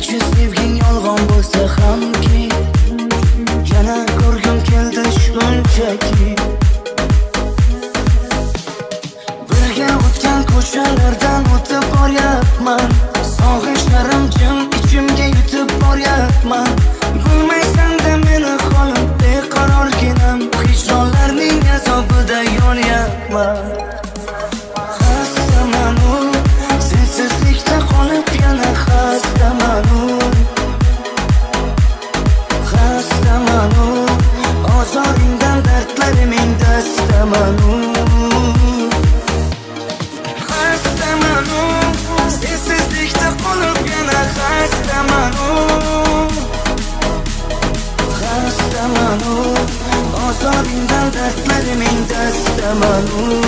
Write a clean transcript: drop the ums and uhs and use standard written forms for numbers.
Garchi sevging yolg'on bo'lsa hamki, yana ko'rgim keldi shunchaki. Birga o'tgan ko'chalardan o'tib boryapman, sog'inchlarim jim ichimga yutib boryapman. Bilmaysan-da meni holim beqarorginam, hijronlarning azobida yonyapman. Xastamanu, sensizlikda qolib yana xastamanu. Xastamanu, ozoringdan dardlariming dastamanu. Xastamanu, sensizlikda qolib yana xastamanu. Xastamanu, ozoringdan dardlariming dastamanu.